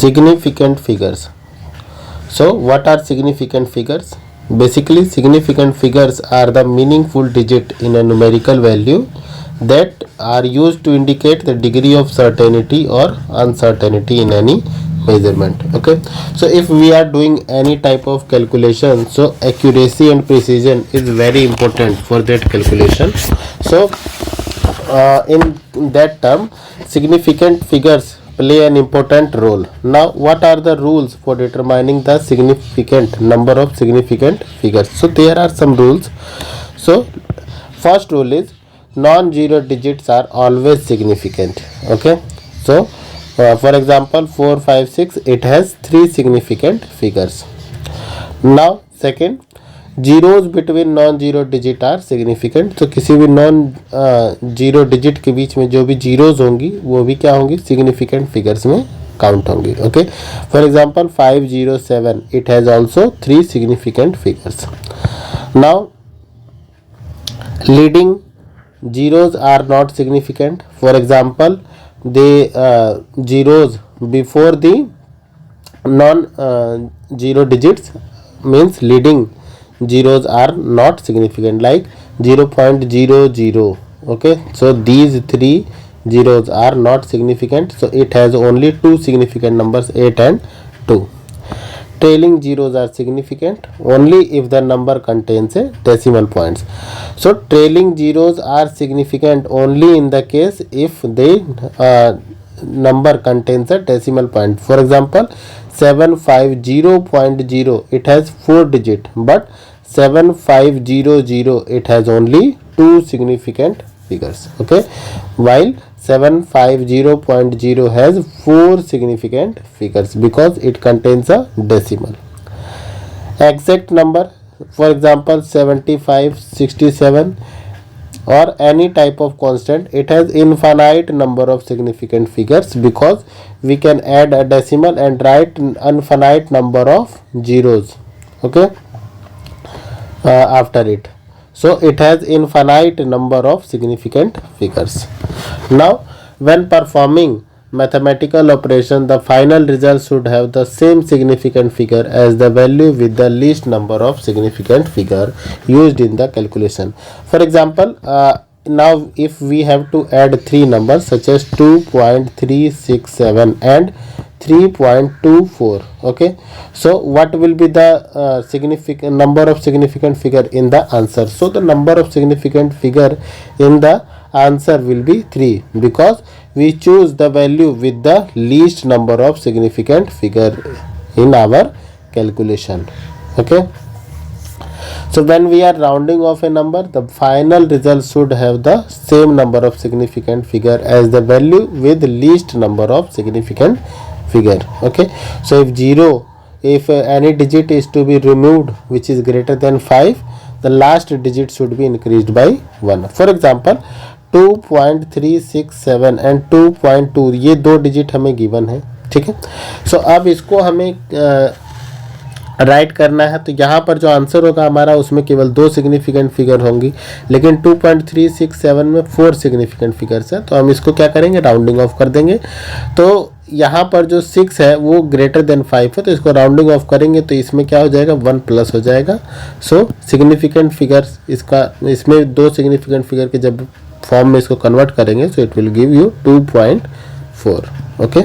Significant figures. So what are significant figures? Basically, significant figures are the meaningful digit in a numerical value that are used to indicate the degree of certainty or uncertainty in any measurement. Okay, so if we are doing any type of calculation, so accuracy and precision is very important for that calculation. So in that term, significant figures play an important role. Now, what are the rules for determining the significant number of significant figures? So there are some rules. So first rule is non-zero digits are always significant. Okay, so for example 4, 5, 6, it has 3 significant figures. Now second, zeros between non zero digit are significant. तो किसी भी non zero digit के बीच में जो भी zeros होंगी वो भी क्या होंगी, सिग्निफिकेंट फिगर्स में काउंट होंगी. Okay, for example 507, it has also 3 significant figures. Now leading zeros are not significant. For example the zeros before the non zero digits means leading zeros are not significant, like 0.00. okay, so these 3 zeros are not significant, so it has only 2 significant numbers, 8 and 2. Trailing zeros are significant only if the number contains a decimal points. So trailing zeros are significant only in the case if the number contains a decimal point. For example 750.0, it has 4 digit, but 7500, it has only 2 significant figures. Okay, while 750.0 has 4 significant figures because it contains a decimal. Exact number, for example 75, 67 or any type of constant, it has infinite number of significant figures because we can add a decimal and write infinite number of zeros. Okay, after it, so it has infinite number of significant figures. Now when performing mathematical operation, the final result should have the same significant figure as the value with the least number of significant figure used in the calculation. For example, now if we have to add 3 numbers such as 2.367 and 3.24, okay, so what will be the significant number of significant figure in the answer? So the number of significant figure in the answer will be 3 because we choose the value with the least number of significant figure in our calculation. Okay, so when we are rounding off a number, the final result should have the same number of significant figure as the value with least number of significant figure. Okay, so if any digit is to be removed which is greater than 5, the last digit should be increased by 1. For example 2.367 and 2.2, ये 2 digit हमें given है. ठीक है, सो अब इसको हमें right करना है. तो यहाँ पर जो आंसर होगा हमारा उसमें केवल 2 सिग्निफिकेंट फिगर होंगी, लेकिन 2.367 में 4 सिग्निफिकेंट फिगर्स है. तो हम इसको क्या करेंगे, राउंडिंग ऑफ कर देंगे. तो यहाँ पर जो 6 है वो ग्रेटर देन 5 है, तो इसको राउंडिंग ऑफ करेंगे तो इसमें क्या हो जाएगा, 1 प्लस हो जाएगा. सो सिग्निफिकेंट फिगर्स इसमें 2 सिग्निफिकेंट फिगर के जब फॉर्म में इसको कन्वर्ट करेंगे, so it will give you 2.4. Okay.